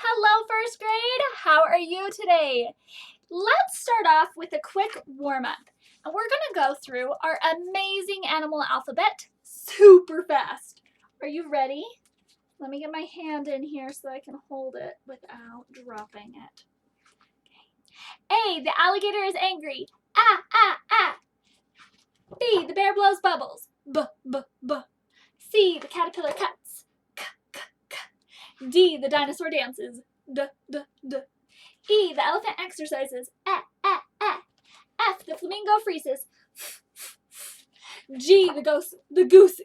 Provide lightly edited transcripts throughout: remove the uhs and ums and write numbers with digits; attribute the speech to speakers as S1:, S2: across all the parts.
S1: Hello, first grade. How are you today? Let's start off with a quick warm-up. And we're going to go through our amazing animal alphabet super fast. Are you ready? Let me get my hand in here so I can hold it without dropping it. Okay. A, the alligator is angry. Ah, ah, ah. B, the bear blows bubbles. B, b, b. C, the caterpillar cuts. K, k, k. D, the dinosaur dances. D, d, d. E, the elephant exercises. Eh, eh, eh. F, the flamingo freezes. G, the goose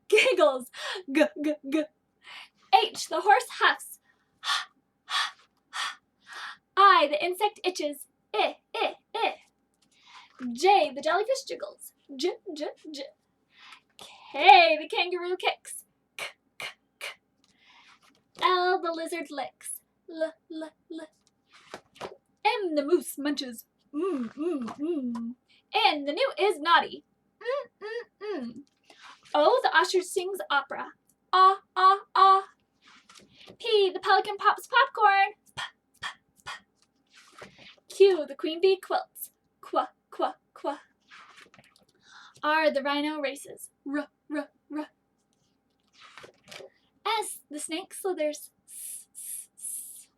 S1: giggles. G, g, g. H, the horse huffs. I, the insect itches. I, I, I. J, the jellyfish jiggles. J, j, j. K, the kangaroo kicks. K, k, k. L, the lizard licks. L, l, l. M, the moose munches. N, the newt is naughty. O, the ostrich sings opera. Ah, ah, ah. P, the pelican pops popcorn. P, p, p. Q, the queen bee quilts. Qua, qua, qua. R, the rhino races. R, r, r. S, the snake slithers. S, s, s.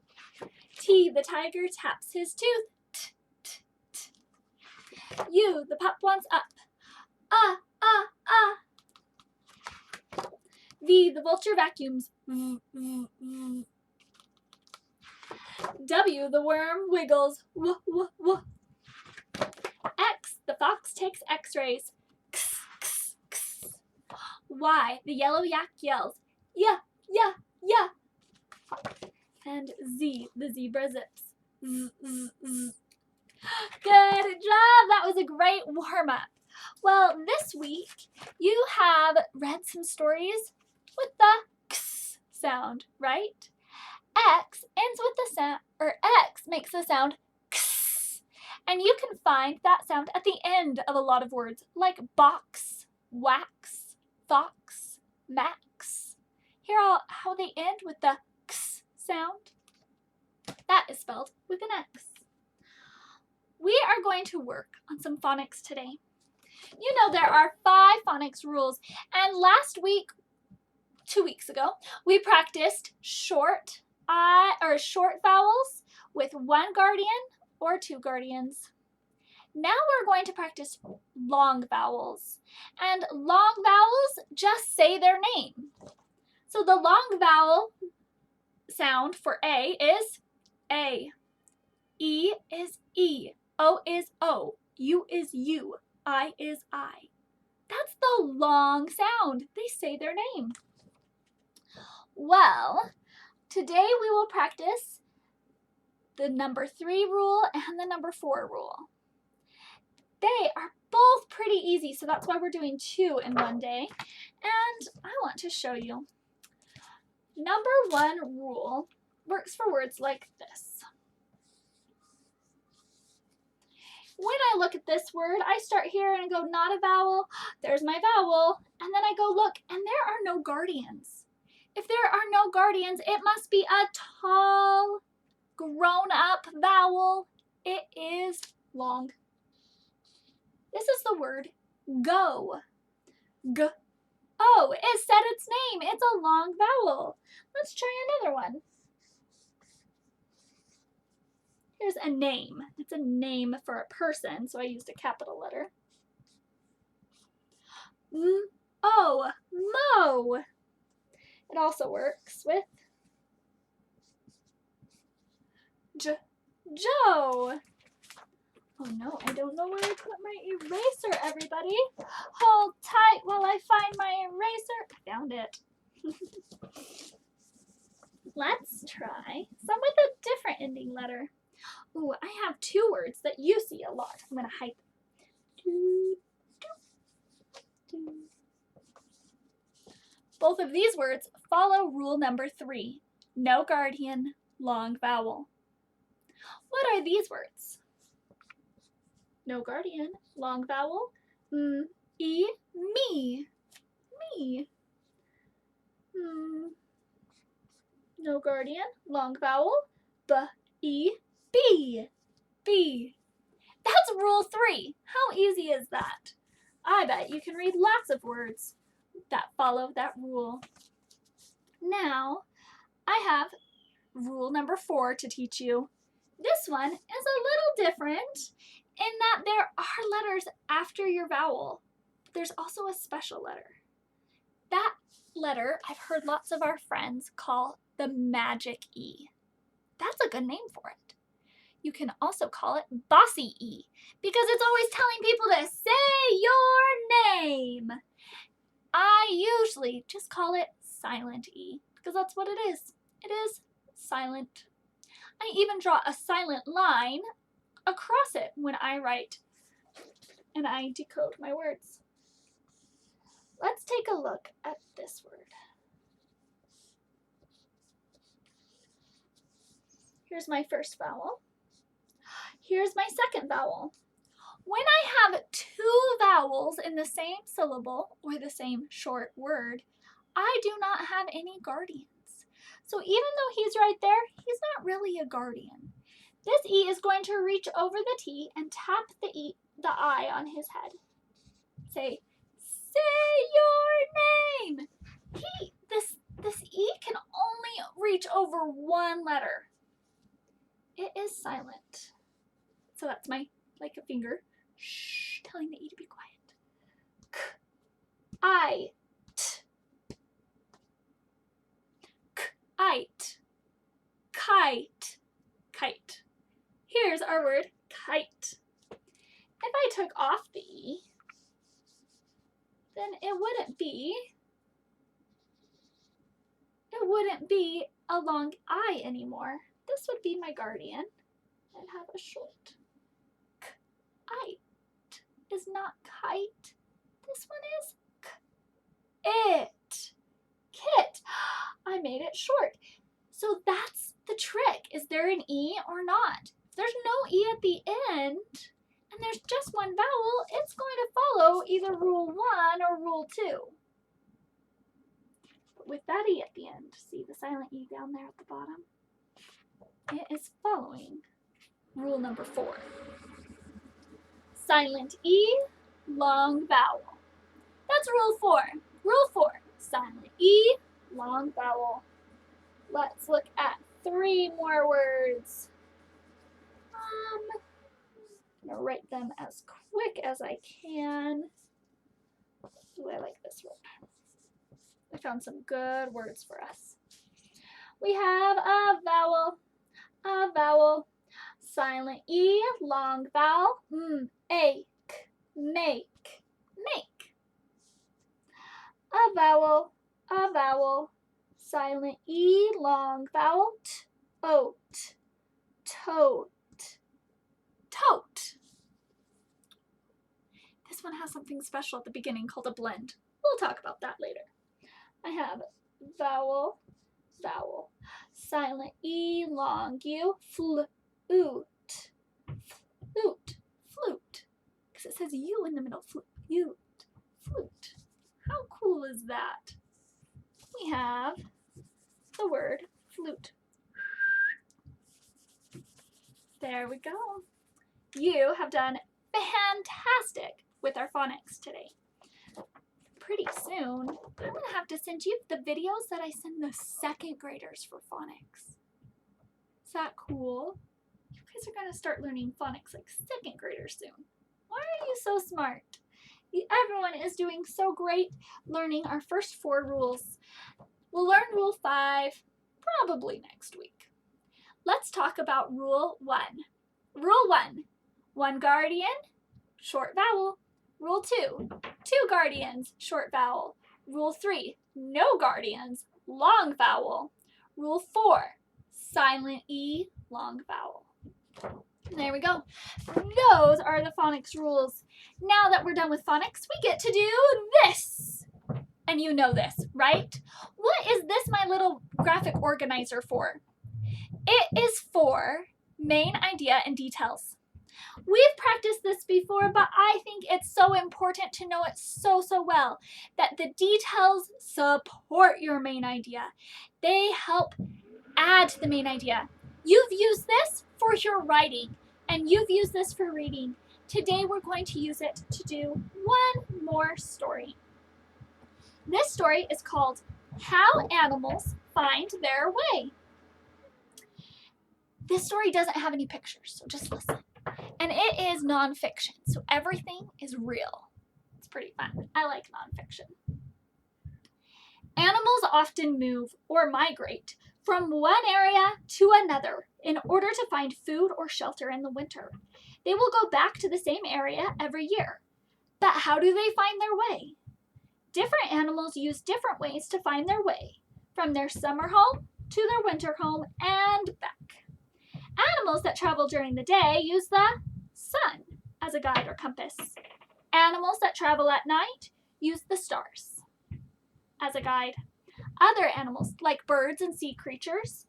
S1: T, the tiger taps his tooth. T, t, t. U, the pup wants up. Ah, ah, ah. V, the vulture vacuums. V, v, v. W, the worm wiggles. W, w, w. X, the fox takes x-rays. X, x, x. Y, the yellow yak yells. Yeah, yeah, yeah. And Z, the zebra zips. Z, z, z. Good job! That was a great warm-up. Well, this week you have read some stories with the x sound, right? X ends with the sound, or X makes the sound x. And you can find that sound at the end of a lot of words like box, wax, fox, max. Hear how they end with the x sound? That is spelled with an X. We are going to work on some phonics today. You know there are 5 phonics rules, and last week, 2 weeks ago, we practiced short vowels with 1 guardian or 2 guardians. Now we're going to practice long vowels, and long vowels just say their name. So the long vowel sound for A is A. E is E. O is O. U is U. I is I. That's the long sound. They say their name. Well, today we will practice the number 3 rule and the number 4 rule. They are both pretty easy, so that's why we're doing 2 in one day. And I want to show you. Number 1 rule works for words like this. When I look at this word, I start here and go, not a vowel, there's my vowel, and then I go look, and there are no guardians. If there are no guardians, it must be a tall, grown-up vowel. It is long. This is the word go. G. Oh, it said its name. It's a long vowel. Let's try another one. Here's a name. It's a name for a person, so I used a capital letter. M-O, mo. It also works with Joe. Oh no, I don't know where I put my eraser, everybody. Hold tight while I find my eraser. I found it. Let's try some with a different ending letter. Ooh, I have 2 words that you see a lot. I'm going to hide them. Both of these words follow rule number 3. No guardian, long vowel. What are these words? No guardian, long vowel. E, me. Me. no guardian, long vowel, B-E, B, B. That's rule 3. How easy is that? I bet you can read lots of words that follow that rule. Now, I have rule number 4 to teach you. This one is a little different in that there are letters after your vowel. There's also a special letter. That letter I've heard lots of our friends call the magic E. That's a good name for it. You can also call it bossy E because it's always telling people to say your name. I usually just call it silent E because that's what it is. It is silent. I even draw a silent line across it when I write and I decode my words. Let's take a look at this word. Here's my first vowel. Here's my second vowel. When I have 2 vowels in the same syllable or the same short word, I do not have any guardians. So even though he's right there, he's not really a guardian. This E is going to reach over the T and tap the I on his head. Say your name. This E can only reach over one letter. It is silent. So that's my, like a finger, shh, telling the E to be quiet. K-I-T. K-I-T. Kite. Kite. Here's our word kite. If I took off the E, then it wouldn't be a long I anymore. This would be my guardian and have a short. Kite is not kite. This one is it. Kit. I made it short. So that's the trick. Is there an E or not? If there's no E at the end and there's just one vowel, it's going to follow either rule 1 or rule 2. But with that E at the end, see the silent E down there at the bottom? It is following rule number 4. Silent E, long vowel. That's rule 4. Rule 4, silent E, long vowel. Let's look at 3 more words. I'm going to write them as quick as I can. Ooh, I like this word. I found some good words for us. We have a vowel, silent E, long vowel, ache, make. A vowel, silent E, long vowel, oat, tote. This one has something special at the beginning called a blend. We'll talk about that later. I have vowel, silent E, long U, flute, because it says U in the middle, flute. How cool is that? We have the word flute. There we go. You have done fantastic with our phonics today. Pretty soon, I'm going to have to send you the videos that I send the 2nd graders for phonics. Is that cool? You guys are going to start learning phonics like 2nd graders soon. Why are you so smart? Everyone is doing so great learning our first 4 rules. We'll learn rule 5 probably next week. Let's talk about rule 1. Rule 1, 1 guardian, short vowel. Rule 2, 2 guardians, short vowel. Rule 3, no guardians, long vowel. Rule 4, silent E, long vowel. There we go. Those are the phonics rules. Now that we're done with phonics, we get to do this. And you know this, right? What is this my little graphic organizer for? It is for main idea and details. We've practiced this before, but I think it's so important to know it so well that the details support your main idea. They help add to the main idea. You've used this for your writing, and you've used this for reading. Today we're going to use it to do one more story. This story is called How Animals Find Their Way. This story doesn't have any pictures, so just listen. And it is nonfiction, so everything is real. It's pretty fun. I like nonfiction. Animals often move or migrate from one area to another in order to find food or shelter in the winter. They will go back to the same area every year. But how do they find their way? Different animals use different ways to find their way, from their summer home to their winter home and back. Animals that travel during the day use the sun as a guide or compass. Animals that travel at night use the stars as a guide. Other animals, like birds and sea creatures,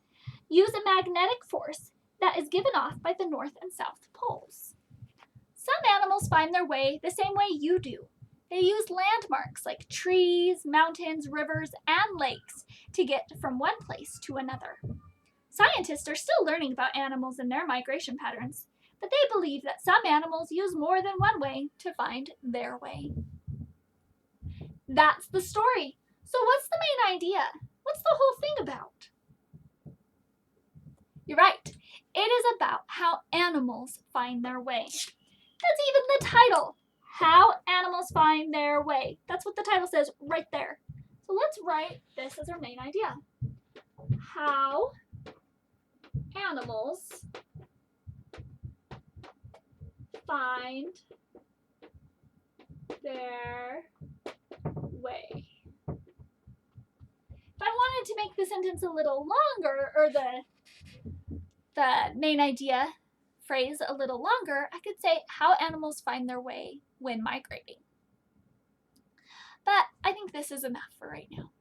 S1: use a magnetic force that is given off by the north and south poles. Some animals find their way the same way you do. They use landmarks like trees, mountains, rivers, and lakes to get from one place to another. Scientists are still learning about animals and their migration patterns, but they believe that some animals use more than one way to find their way. That's the story. So what's the main idea? What's the whole thing about? You're right. It is about how animals find their way. That's even the title. How Animals Find Their Way. That's what the title says right there. So let's write this as our main idea. How animals find their way. If I wanted to make the sentence a little longer, or the main idea phrase a little longer, I could say how animals find their way when migrating. But I think this is enough for right now.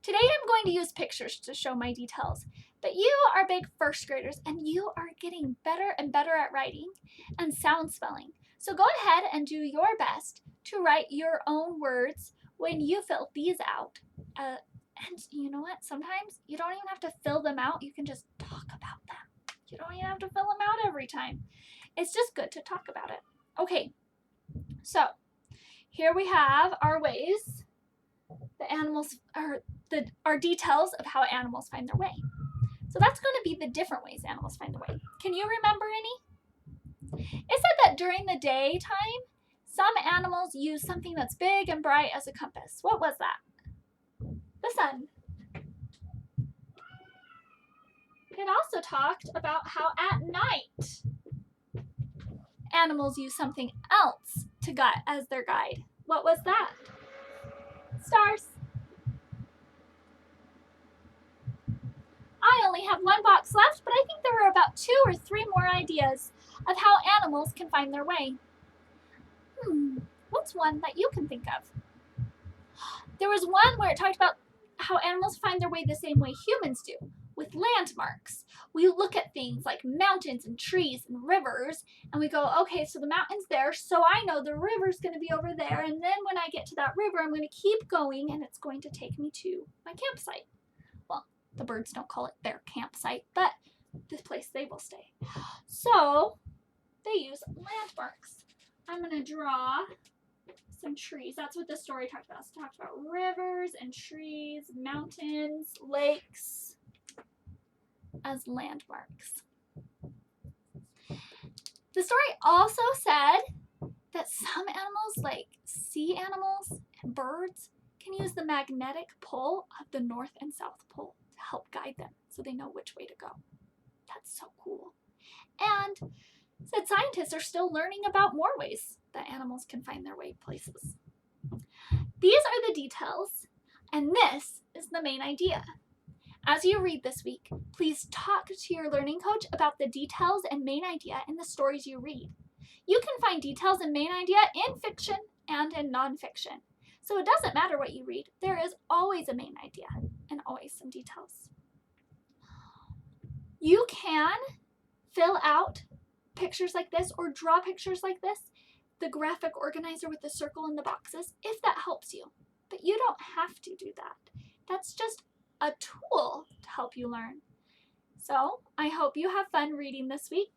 S1: Today I'm going to use pictures to show my details, but you are big first graders and you are getting better and better at writing and sound spelling. So go ahead and do your best to write your own words when you fill these out. And you know what? Sometimes you don't even have to fill them out. You can just talk about them. You don't even have to fill them out every time. It's just good to talk about it. Okay, so here we have our ways, the animals, our details of how animals find their way. So that's going to be the different ways animals find their way. Can you remember any? It said that during the daytime, some animals use something that's big and bright as a compass. What was that? The sun. It also talked about how at night animals use something else to guide as their guide. What was that? Stars. I only have one box left, but I think there were about 2 or 3 more ideas of how animals can find their way. What's one that you can think of? There was one where it talked about how animals find their way the same way humans do, with landmarks. We look at things like mountains and trees and rivers, and we go, okay, so the mountain's there, so I know the river's going to be over there, and then when I get to that river, I'm going to keep going, and it's going to take me to my campsite. Well, the birds don't call it their campsite, but the place they will stay. So they use landmarks. I'm going to draw some trees. That's what the story talked about. It talked about rivers and trees, mountains, lakes as landmarks. The story also said that some animals, like sea animals and birds, can use the magnetic pull of the North and South Pole to help guide them so they know which way to go. That's so cool. And said scientists are still learning about more ways that animals can find their way places. These are the details, and this is the main idea. As you read this week, please talk to your learning coach about the details and main idea in the stories you read. You can find details and main idea in fiction and in nonfiction. So it doesn't matter what you read, there is always a main idea and always some details. You can fill out pictures like this or draw pictures like this, the graphic organizer with the circle and the boxes, if that helps you. But you don't have to do that. That's just a tool to help you learn. So I hope you have fun reading this week,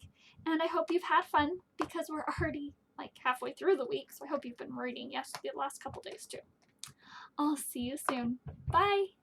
S1: and I hope you've had fun because we're already like halfway through the week, so I hope you've been reading the last couple days too. I'll see you soon. Bye!